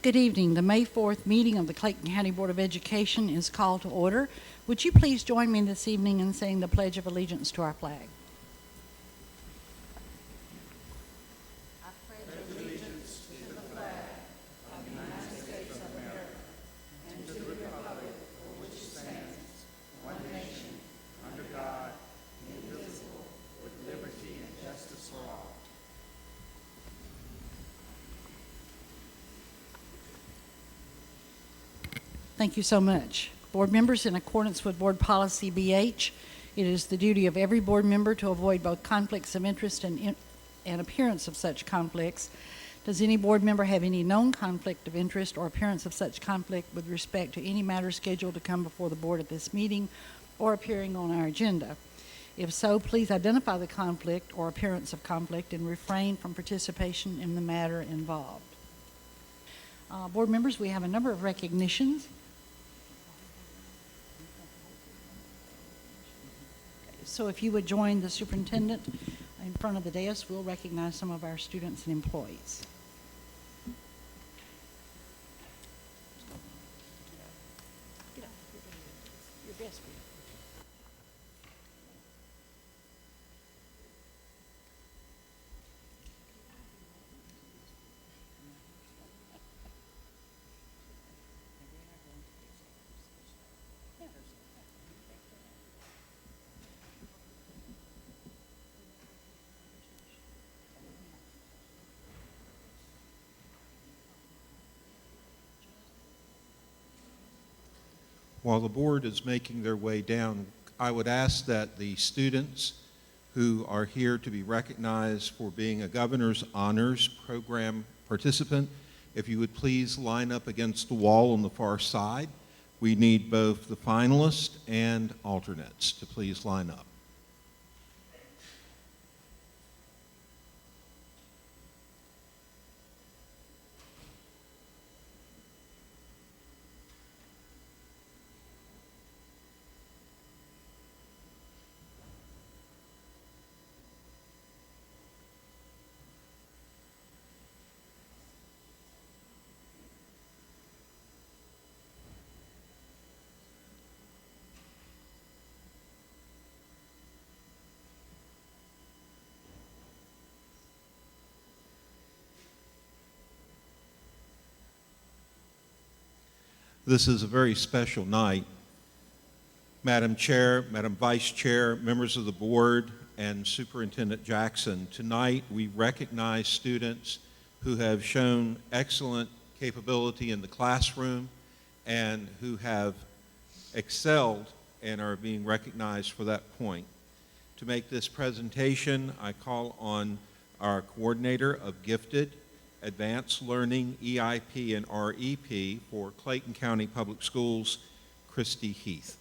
Good evening. The May 4th meeting of the Clayton County Board of Education is called to order. Would you please join me this evening in saying the Pledge of Allegiance to our flag? I pledge allegiance to the flag of the United States of America and to the republic for which it stands, one nation, under God, indivisible, with liberty and justice for all. Thank you so much. Board members, in accordance with Board Policy BH, it is the duty of every board member to avoid both conflicts of interest and appearance of such conflicts. Does any board member have any known conflict of interest or appearance of such conflict with respect to any matter scheduled to come before the board at this meeting or appearing on our agenda? If so, please identify the conflict or appearance of conflict and refrain from participation in the matter involved. Board members, we have a number of recognitions. So if you would join the superintendent in front of the dais, we'll recognize some of our students and employees. Get up. Your best. While the board is making their way down, I would ask that the students who are here to be recognized for being a Governor's Honors Program participant, if you would please line up against the wall on the far side. We need both the finalists and alternates to please line up. This is a very special night. Madam Chair, Madam Vice Chair, members of the board, and Superintendent Jackson, tonight we recognize students who have shown excellent capability in the classroom and who have excelled and are being recognized for that point. To make this presentation, I call on our coordinator of Gifted, Advanced Learning, EIP, and REP for Clayton County Public Schools, Christy Heath.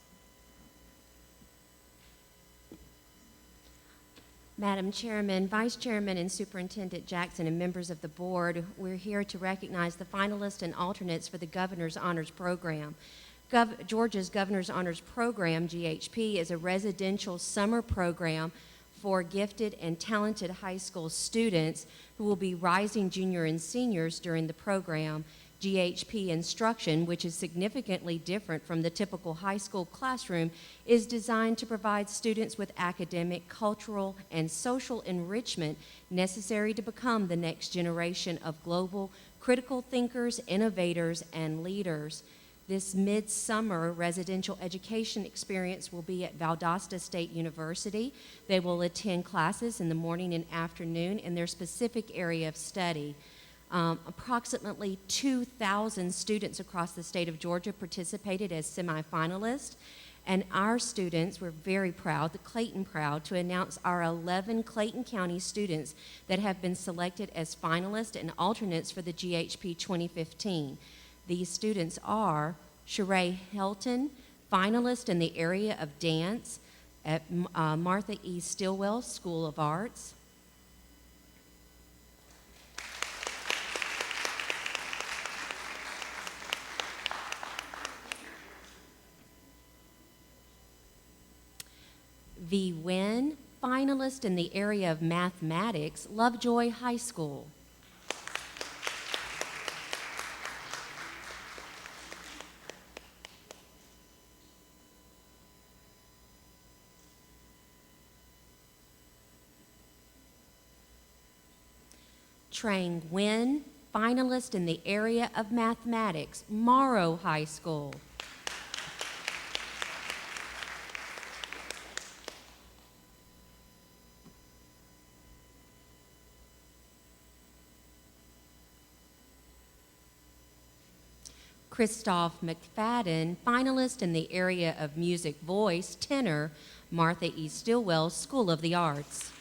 Madam Chairman, Vice Chairman, and Superintendent Jackson, and members of the board, we're here to recognize the finalists and alternates for the Governor's Honors Program. Georgia's Governor's Honors Program, GHP, is a residential summer program for gifted and talented high school students who will be rising junior and seniors during the program. GHP instruction, which is significantly different from the typical high school classroom, is designed to provide students with academic, cultural, and social enrichment necessary to become the next generation of global critical thinkers, innovators, and leaders. This midsummer residential education experience will be at Valdosta State University. They will attend classes in the morning and afternoon in their specific area of study. Approximately 2,000 students across the state of Georgia participated as semifinalists, and our students, we're very proud, the Clayton proud, to announce our 11 Clayton County students that have been selected as finalists and alternates for the GHP 2015. These students are Sheree Helton, finalist in the area of dance at Martha E. Stilwell School of Arts. V. Wynn, finalist in the area of mathematics, Lovejoy High School. Trang Nguyen, finalist in the area of mathematics, Morrow High School. Christoph McFadden, finalist in the area of music voice, tenor, Martha E. Stillwell School of the Arts.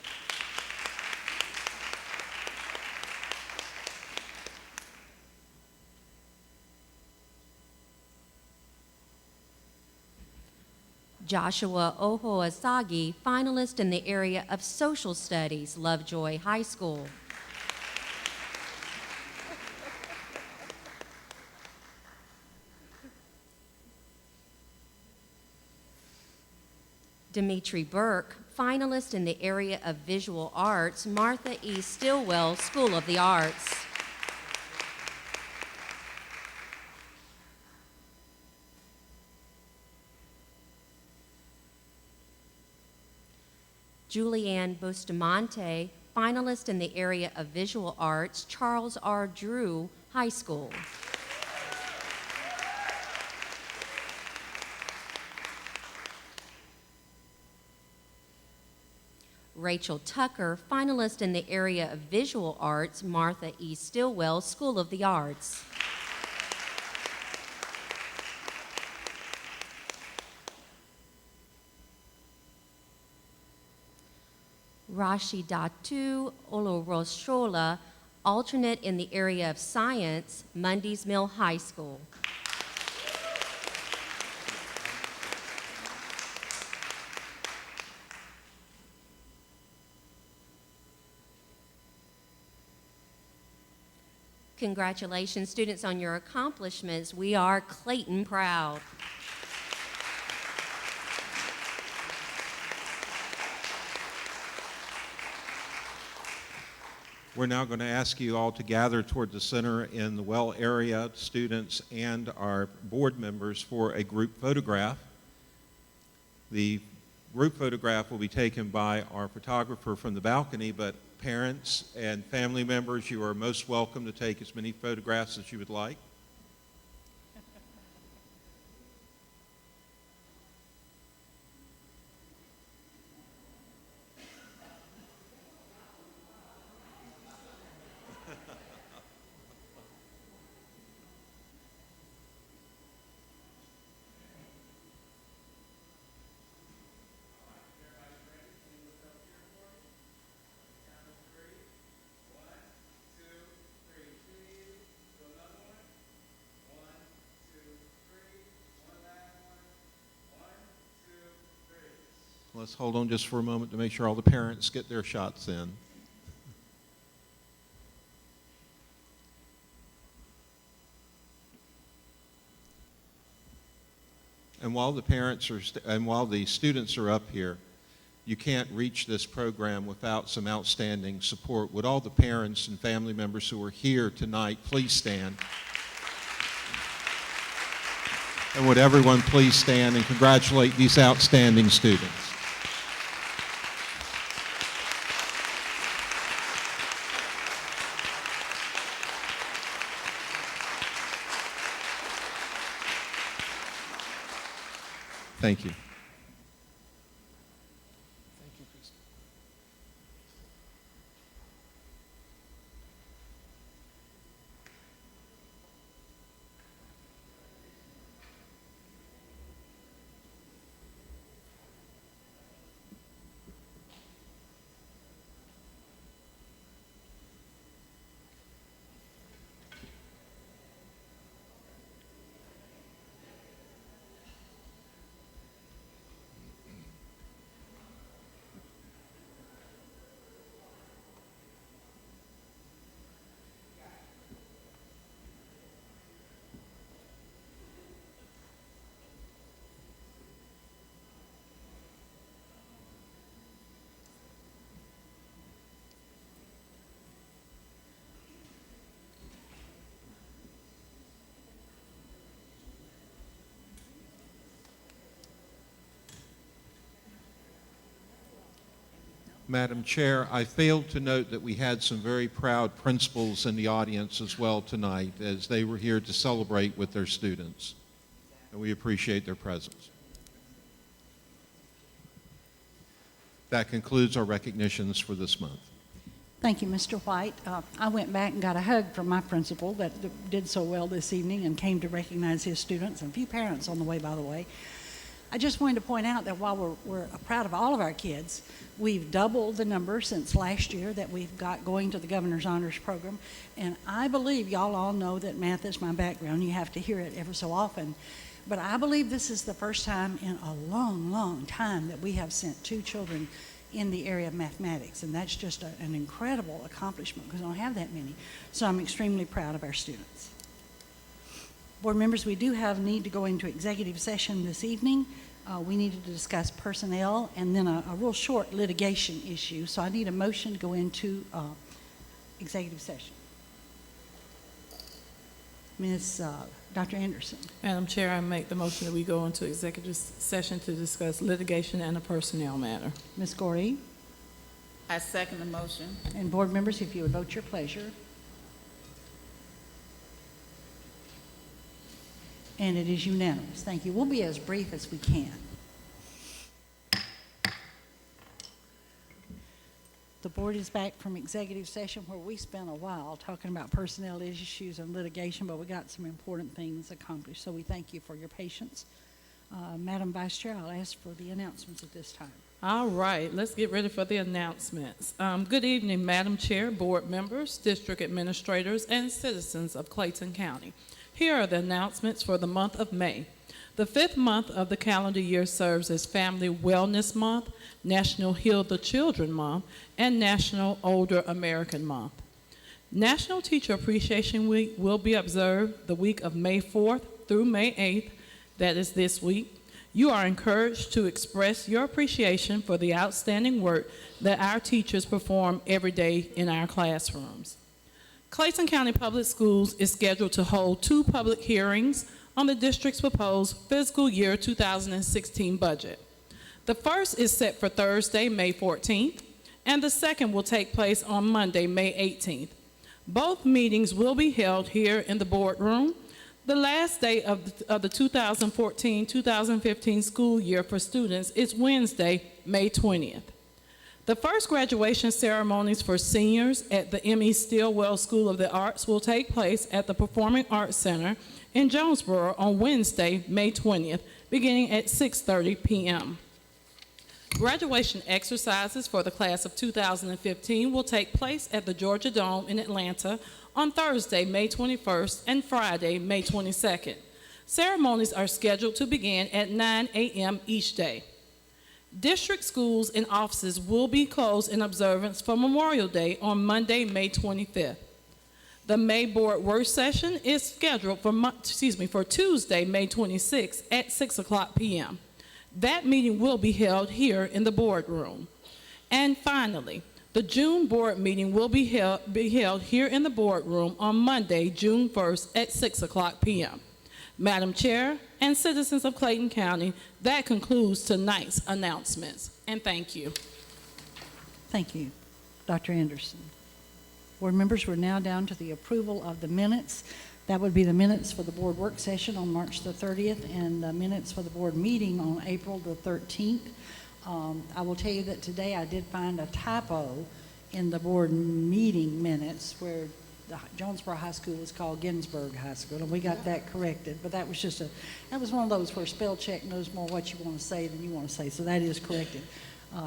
Joshua Ohoasagi, finalist in the area of social studies, Lovejoy High School. Dimitri Burke, finalist in the area of visual arts, Martha E. Stillwell School of the Arts. Julianne Bustamante, finalist in the area of visual arts, Charles R. Drew High School. Rachel Tucker, finalist in the area of visual arts, Martha E. Stillwell School of the Arts. Rashidatu Oloroshola, alternate in the area of science, Mundy's Mill High School. Congratulations, students, on your accomplishments. We are Clayton proud. We're now going to ask you all to gather toward the center in the well area, students and our board members, for a group photograph. The group photograph will be taken by our photographer from the balcony, but parents and family members, you are most welcome to take as many photographs as you would like. Let's hold on just for a moment to make sure all the parents get their shots in. And while the parents are and while the students are up here, you can't reach this program without some outstanding support. Would all the parents and family members who are here tonight please stand? And would everyone please stand and congratulate these outstanding students? Thank you. Madam Chair, I failed to note that we had some very proud principals in the audience as well tonight, as they were here to celebrate with their students, and we appreciate their presence. That concludes our recognitions for this month. Thank you, Mr. White. I went back and got a hug from my principal that did so well this evening and came to recognize his students, and a few parents on the way, by the way. I just wanted to point out that while we're proud of all of our kids, we've doubled the number since last year that we've got going to the Governor's Honors Program. And I believe y'all all know that math is my background. You have to hear it ever so often. But I believe this is the first time in a long, long time that we have sent 2 children in the area of mathematics. And that's just an incredible accomplishment because we don't have that many. So I'm extremely proud of our students. Board members, we do have need to go into executive session this evening. We needed to discuss personnel and then a real short litigation issue. So I need a motion to go into executive session. Dr. Anderson. Madam Chair, I make the motion that we go into executive session to discuss litigation and a personnel matter. Ms. Gordy. I second the motion. And board members, if you would vote your pleasure. And it is unanimous. Thank you. We'll be as brief as we can. The board is back from executive session where we spent a while talking about personnel issues and litigation, but we got some important things accomplished. So we thank you for your patience. Madam Vice Chair, I'll ask for the announcements at this time. All right, let's get ready for the announcements. Good evening, Madam Chair, board members, district administrators, and citizens of Clayton County. Here are the announcements for the month of May. The 5th month of the calendar year serves as Family Wellness Month, National Heal the Children Month, and National Older American Month. National Teacher Appreciation Week will be observed the week of May 4th through May 8th. That is this week. You are encouraged to express your appreciation for the outstanding work that our teachers perform every day in our classrooms. Clayton County Public Schools is scheduled to hold 2 public hearings on the district's proposed fiscal year 2016 budget. The first is set for Thursday, May 14th, and the second will take place on Monday, May 18th. Both meetings will be held here in the boardroom. The last day of the 2014-2015 school year for students is Wednesday, May 20th. The first graduation ceremonies for seniors at the M.E. Stilwell School of the Arts will take place at the Performing Arts Center in Jonesboro on Wednesday, May 20th, beginning at 6:30 p.m. Graduation exercises for the class of 2015 will take place at the Georgia Dome in Atlanta on Thursday, May 21st, and Friday, May 22nd. Ceremonies are scheduled to begin at 9 a.m. each day. District schools and offices will be closed in observance for Memorial Day on Monday, May 25th. The May Board Work Session is scheduled for Tuesday, May 26th at 6 o'clock p.m. That meeting will be held here in the boardroom. And finally, the June board meeting will be held here in the boardroom on Monday, June 1st at 6 o'clock p.m. Madam Chair and citizens of Clayton County, that concludes tonight's announcements. And thank you. Thank you, Dr. Anderson. Board members, we're now down to the approval of the minutes. That would be the minutes for the board work session on March the 30th and the minutes for the board meeting on April the 13th. I will tell you that today I did find a typo in the board meeting minutes where the Jonesboro High School was called Ginsburg High School, and we got that corrected. But that was just that was one of those where spell check knows more what you want to say than you want to say. So that is corrected.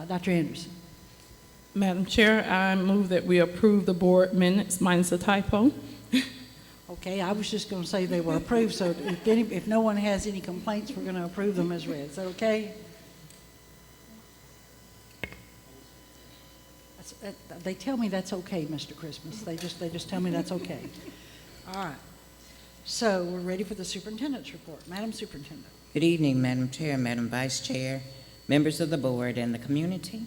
Dr. Anderson. Madam Chair, I move that we approve the board minutes minus a typo. Okay, I was just going to say they were approved, so if no one has any complaints, we're going to approve them as read. Is that okay? They tell me that's okay, Mr. Christmas. They just tell me that's okay. All right. So we're ready for the superintendent's report. Madam Superintendent. Good evening, Madam Chair, Madam Vice Chair, members of the board, and the community.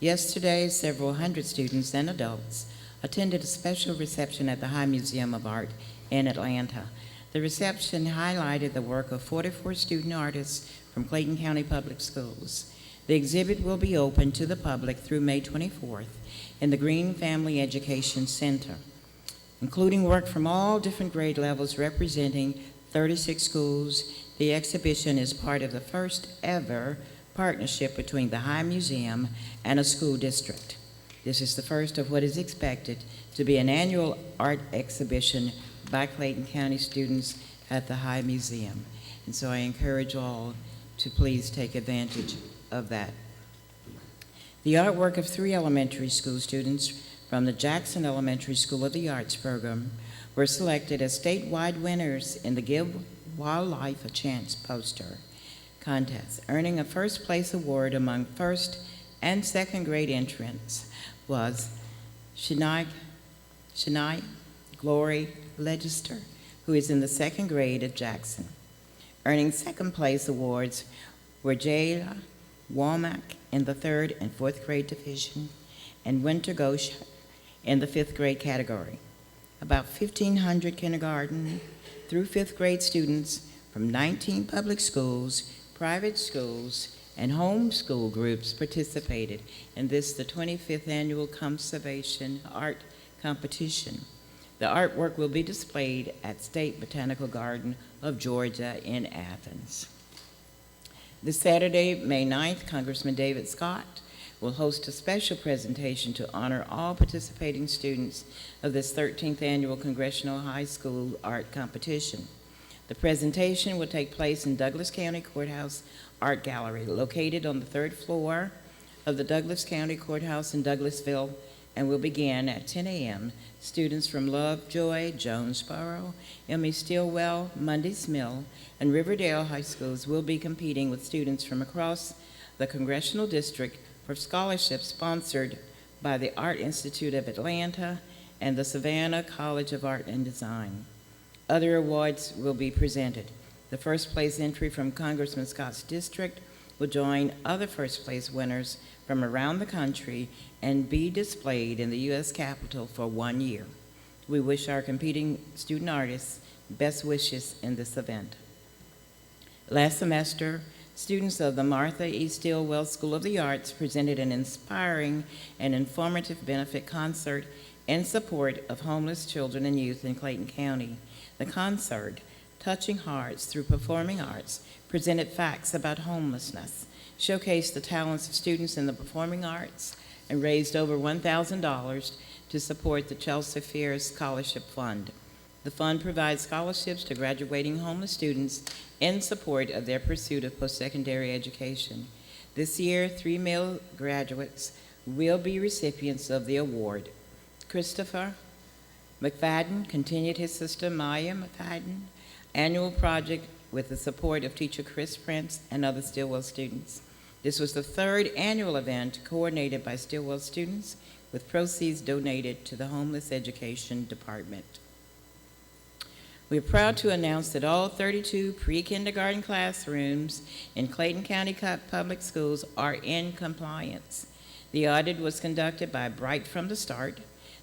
Yesterday, several hundred students and adults attended a special reception at the High Museum of Art in Atlanta. The reception highlighted the work of 44 student artists from Clayton County Public Schools. The exhibit will be open to the public through May 24th in the Green Family Education Center, including work from all different grade levels representing 36 schools. The exhibition is part of the first ever partnership between the High Museum and a school district. This is the first of what is expected to be an annual art exhibition by Clayton County students at the High Museum. And so I encourage all to please take advantage of that. The artwork of 3 elementary school students from the Jackson Elementary School of the Arts program were selected as statewide winners in the Give Wildlife a Chance poster contest, earning a first place award among first and second grade entrants was Shania Glory Legister, who is in the second grade at Jackson. Earning second place awards were Jayla Womack in the third and fourth grade division, and Winter Gosha in the fifth grade category. About 1,500 kindergarten through fifth grade students from 19 public schools, private schools, and homeschool groups participated in this, the 25th annual Conservation Art Competition. The artwork will be displayed at State Botanical Garden of Georgia in Athens. This Saturday, May 9th, Congressman David Scott will host a special presentation to honor all participating students of this 13th annual Congressional High School Art Competition. The presentation will take place in Douglas County Courthouse Art Gallery, located on the 3rd floor of the Douglas County Courthouse in Douglasville, and will begin at 10 a.m. Students from Lovejoy, Jonesboro, M.E. Stilwell, Mundy's Mill, and Riverdale High Schools will be competing with students from across the Congressional District for scholarships sponsored by the Art Institute of Atlanta and the Savannah College of Art and Design. Other awards will be presented. The first place entry from Congressman Scott's district will join other first place winners from around the country and be displayed in the U.S. Capitol for 1 year. We wish our competing student artists best wishes in this event. Last semester, students of the Martha E. Stilwell School of the Arts presented an inspiring and informative benefit concert in support of homeless children and youth in Clayton County. The concert, Touching Hearts Through Performing Arts, presented facts about homelessness, showcased the talents of students in the performing arts, and raised over $1,000 to support the Chelsea Fears Scholarship Fund. The fund provides scholarships to graduating homeless students in support of their pursuit of post-secondary education. This year, 3 male graduates will be recipients of the award. Christopher McFadden continued his sister Maya McFadden annual project with the support of teacher Chris Prince and other Stilwell students. This was the 3rd annual event coordinated by Stilwell students, with proceeds donated to the Homeless Education Department. We are proud to announce that all 32 pre-kindergarten classrooms in Clayton County Public Schools are in compliance. The audit was conducted by Bright from the Start.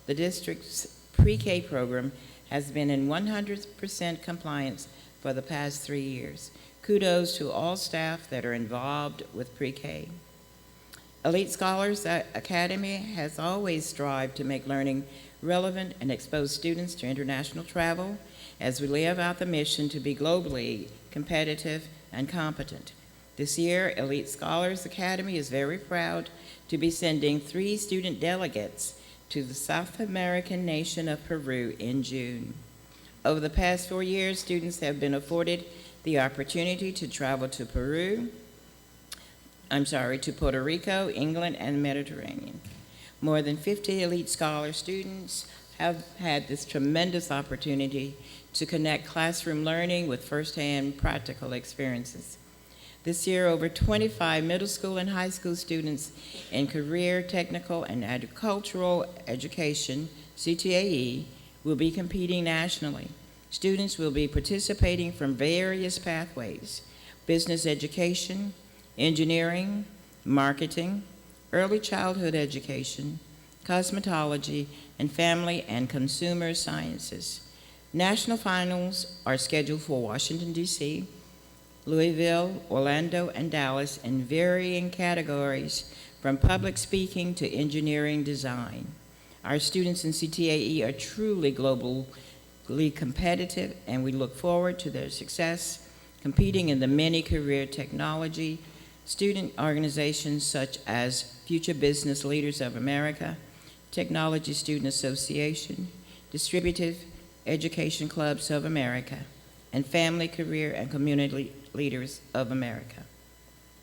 The district's pre-K program has been in 100% compliance for the past 3 years. Kudos to all staff that are involved with pre-K. Elite Scholars Academy has always strived to make learning relevant and expose students to international travel as we live out the mission to be globally competitive and competent. This year, Elite Scholars Academy is very proud to be sending 3 student delegates to the South American nation of Peru in June. Over the past 4 years, students have been afforded the opportunity to travel to Puerto Rico, England, and the Mediterranean. More than 50 Elite Scholar students have had this tremendous opportunity to connect classroom learning with firsthand practical experiences. This year, over 25 middle school and high school students in career, technical, and agricultural education, CTAE, will be competing nationally. Students will be participating from various pathways: business education, engineering, marketing, early childhood education, cosmetology, and family and consumer sciences. National finals are scheduled for Washington, D.C., Louisville, Orlando, and Dallas in varying categories from public speaking to engineering design. Our students in CTAE are truly globally competitive, and we look forward to their success competing in the many career technology student organizations such as Future Business Leaders of America, Technology Student Association, Distributive Education Clubs of America, and Family, Career, and Community Leaders of America.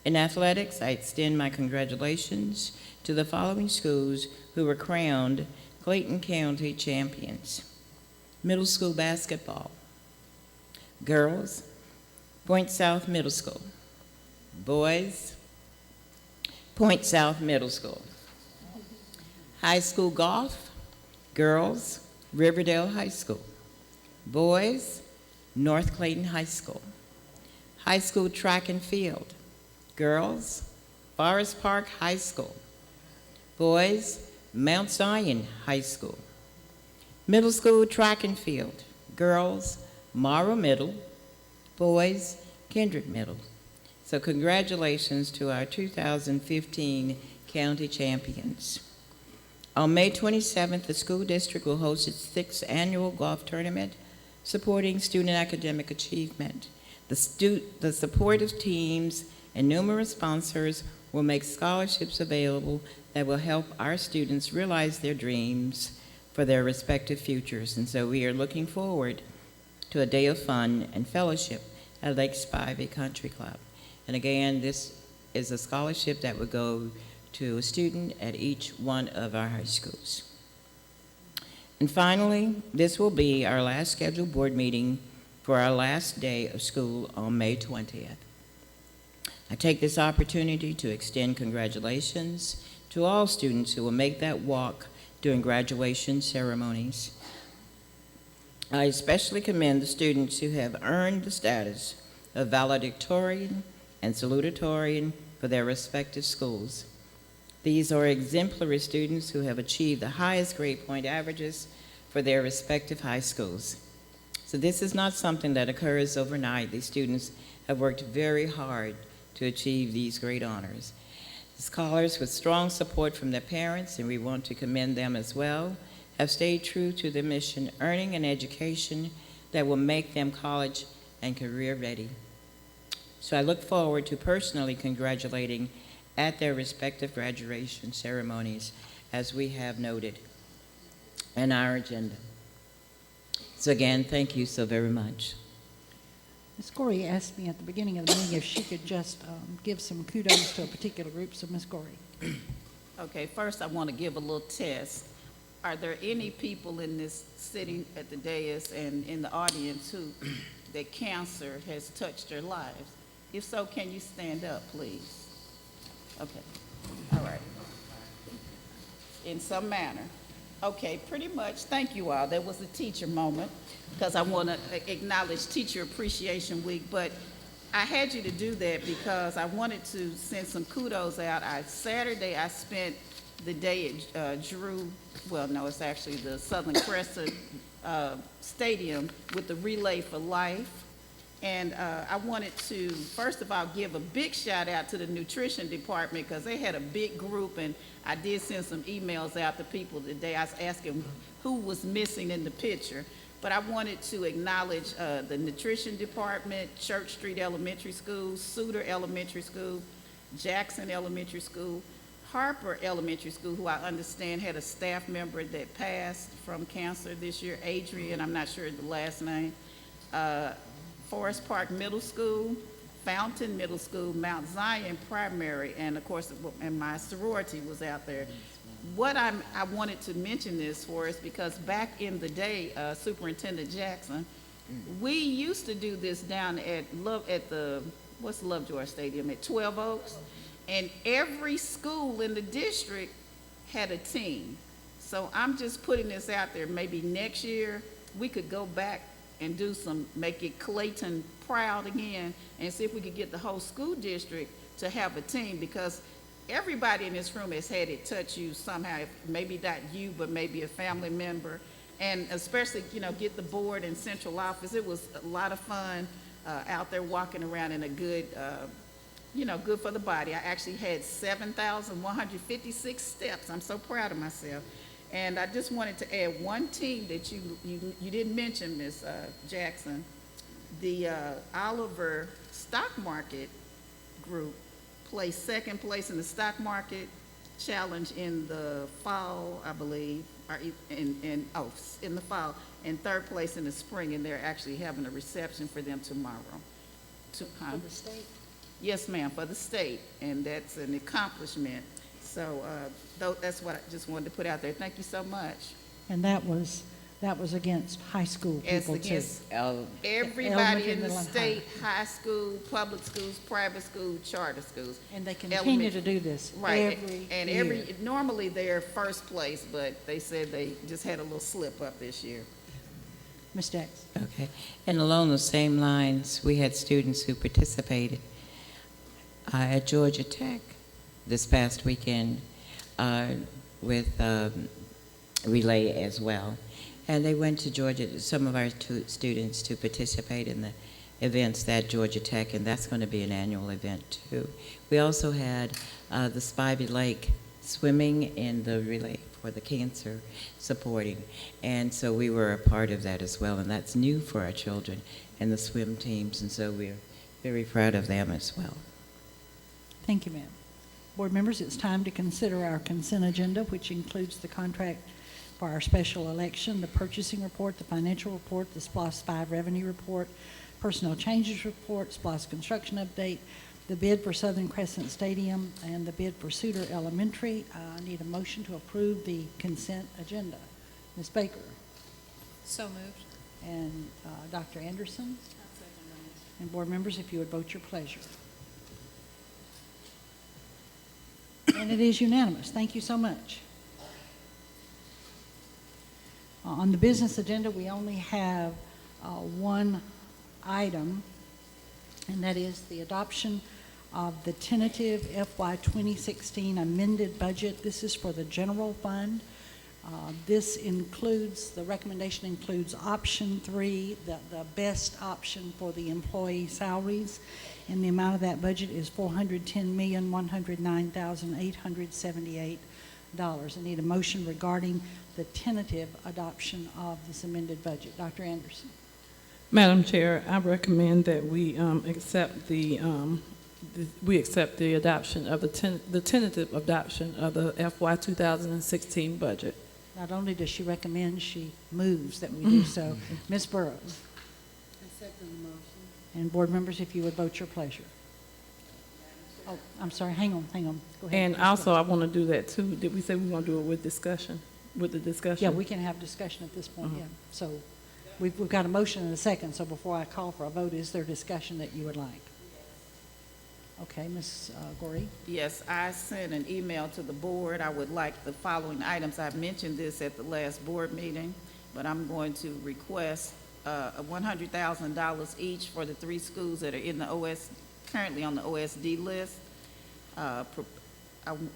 In athletics, I extend my congratulations to the following schools who were crowned Clayton County champions. Middle school basketball. Girls, Point South Middle School. Boys, Point South Middle School. High school golf. Girls, Riverdale High School. Boys, North Clayton High School. High school track and field. Girls, Forest Park High School. Boys, Mount Zion High School. Middle school track and field. Girls, Morrow Middle. Boys, Kendrick Middle. So congratulations to our 2015 county champions. On May 27th, the school district will host its 6th annual golf tournament supporting student academic achievement. The supportive teams and numerous sponsors will make scholarships available that will help our students realize their dreams for their respective futures. And so we are looking forward to a day of fun and fellowship at Lake Spivey Country Club. And again, this is a scholarship that would go to a student at each one of our high schools. And finally, this will be our last scheduled board meeting for our last day of school on May 20th. I take this opportunity to extend congratulations to all students who will make that walk during graduation ceremonies. I especially commend the students who have earned the status of valedictorian and salutatorian for their respective schools. These are exemplary students who have achieved the highest grade point averages for their respective high schools. So this is not something that occurs overnight. These students have worked very hard to achieve these great honors. The scholars, with strong support from their parents, and we want to commend them as well, have stayed true to their mission, earning an education that will make them college and career ready. So I look forward to personally congratulating at their respective graduation ceremonies, as we have noted in our agenda. So again, thank you so very much. Ms. Gorey asked me at the beginning of the meeting if she could just give some kudos to a particular group, so Ms. Gorey. Okay, first I want to give a little test. Are there any people in this sitting at the dais and in the audience who that cancer has touched their lives? If so, can you stand up, please? Okay, all right. In some manner. Okay, pretty much, thank you all. That was a teacher moment, because I want to acknowledge Teacher Appreciation Week, but I had you to do that because I wanted to send some kudos out. Saturday, I spent the day at it's actually the Southern Crescent Stadium with the Relay for Life. And I wanted to, first of all, give a big shout out to the nutrition department because they had a big group, and I did send some emails out to people today. I was asking who was missing in the picture. But I wanted to acknowledge the nutrition department, Church Street Elementary School, Suter Elementary School, Jackson Elementary School, Harper Elementary School, who I understand had a staff member that passed from cancer this year, Adrian, I'm not sure the last name, Forest Park Middle School, Fountain Middle School, Mount Zion Primary, and of course, and my sorority was out there. What I wanted to mention this for is because back in the day, Superintendent Jackson, we used to do this down at what's Lovejoy Stadium, at 12 Oaks, and every school in the district had a team. So I'm just putting this out there, maybe next year we could go back and make it Clayton proud again, and see if we could get the whole school district to have a team, because everybody in this room has had it touch you somehow, maybe not you, but maybe a family member, and especially, get the board and central office. It was a lot of fun. out there walking around in a good, good for the body. I actually had 7,156 steps. I'm so proud of myself. And I just wanted to add one team that you didn't mention, Ms. Jackson. The Oliver Stock Market Group placed second place in the stock market challenge in the fall, I believe, or in the fall, and third place in the spring, and they're actually having a reception for them tomorrow. For the state? Yes, ma'am, for the state, and that's an accomplishment. So that's what I just wanted to put out there. Thank you so much. And that was against high school As people too. against everybody Elementary, in the middle, and state, high school, public schools, private schools, charter schools. And they continue to do this Right, every and year. normally they're first place, but they said they just had a little slip up this year. Ms. Jackson? Okay. And along those same lines, we had students who participated at Georgia Tech this past weekend with relay as well. And they went to Georgia, some of our students, to participate in the events at Georgia Tech, and that's going to be an annual event too. We also had the Spivey Lake swimming in the relay for the cancer supporting, and so we were a part of that as well, and that's new for our children and the swim teams, and so we're very proud of them as well. Thank you, ma'am. Board members, it's time to consider our consent agenda, which includes the contract for our special election, the purchasing report, the financial report, the SPLOST 5 revenue report, personnel changes report, SPLOST construction update, the bid for Southern Crescent Stadium, and the bid for Suter Elementary. I need a motion to approve the consent agenda. Ms. Baker? So moved. And Dr. Anderson? And board members, if you would vote your pleasure. And it is unanimous. Thank you so much. On the business agenda, we only have one item, and that is the adoption of the tentative FY 2016 amended budget. This is for the general fund. This includes, the recommendation includes option 3, the best option for the employee salaries, and the amount of that budget is $410,109,878. I need a motion regarding the tentative adoption of this amended budget. Dr. Anderson. Madam Chair, I recommend that we accept the adoption of the tentative adoption of the FY 2016 budget. Not only does she recommend, she moves that we do so. Ms. Burrows. I second the motion. And board members, if you would vote your pleasure. Oh, I'm sorry, hang on. Go ahead. And also, I want to do that too. Did we say we want to do it with discussion, with the discussion? Yeah, we can have discussion at this point, yeah. So we've got a motion and a second, so before I call for a vote, is there discussion that you would like? Okay, Ms. Gorey? Yes, I sent an email to the board. I would like the following items. I've mentioned this at the last board meeting, but I'm going to request $100,000 each for the 3 schools that are in the currently on the OSD list. I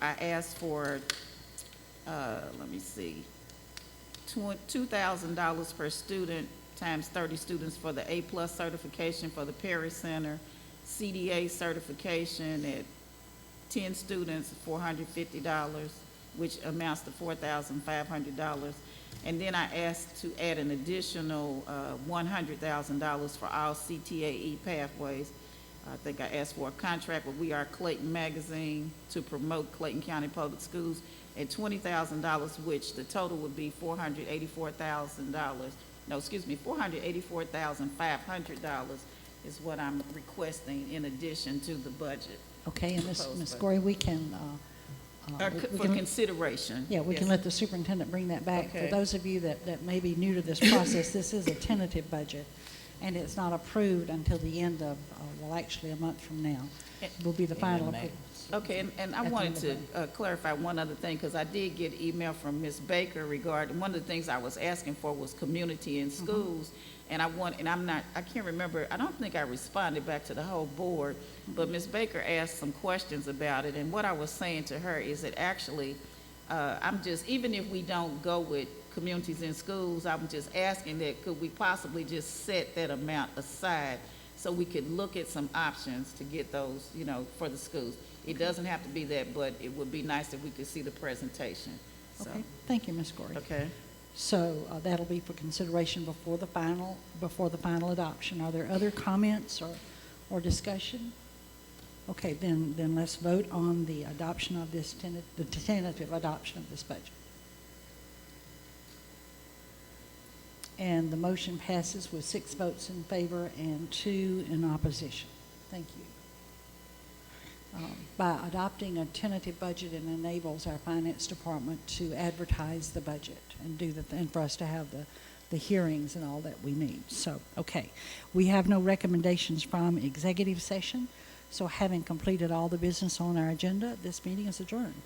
asked for, $2,000 per student times 30 students for the A+ certification for the Perry Center, CDA certification at 10 students, $450, which amounts to $4,500. And then I asked to add an additional $100,000 for all CTAE pathways. I think I asked for a contract with We Are Clayton magazine to promote Clayton County Public Schools at $20,000, which the total would be $484,500 is what I'm requesting in addition to the budget. Okay, and Ms. Proposed Gorey, we can... For consideration. Yeah, we can Yes. let the superintendent bring that back. Okay. For those of you that may be new to this process, this is a tentative budget, and it's not approved until the end of, actually a month from now. Will be the final approval. Okay, and I At the wanted end of to May. clarify one other thing, because I did get email from Ms. Baker regarding, one of the things I was asking for was community in schools, and I can't remember, I don't think I responded back to the whole board, but Ms. Baker asked some questions about it, and what I was saying to her is that actually, even if we don't go with communities in schools, I'm just asking that could we possibly just set that amount aside so we could look at some options to get those, you know, for the schools. It doesn't have to be that, but it would be nice if we could see the presentation. So, Okay, thank you, Ms. Gordy. okay. So that'll be for consideration before the final adoption. Are there other comments or discussion? Okay, then let's vote on the adoption of this the tentative adoption of this budget. And the motion passes with 6 votes in favor and 2 in opposition. Thank you. By adopting a tentative budget, it enables our finance department to advertise the budget and and for us to have the hearings and all that we need. So, okay, we have no recommendations from executive session. So having completed all the business on our agenda, this meeting is adjourned.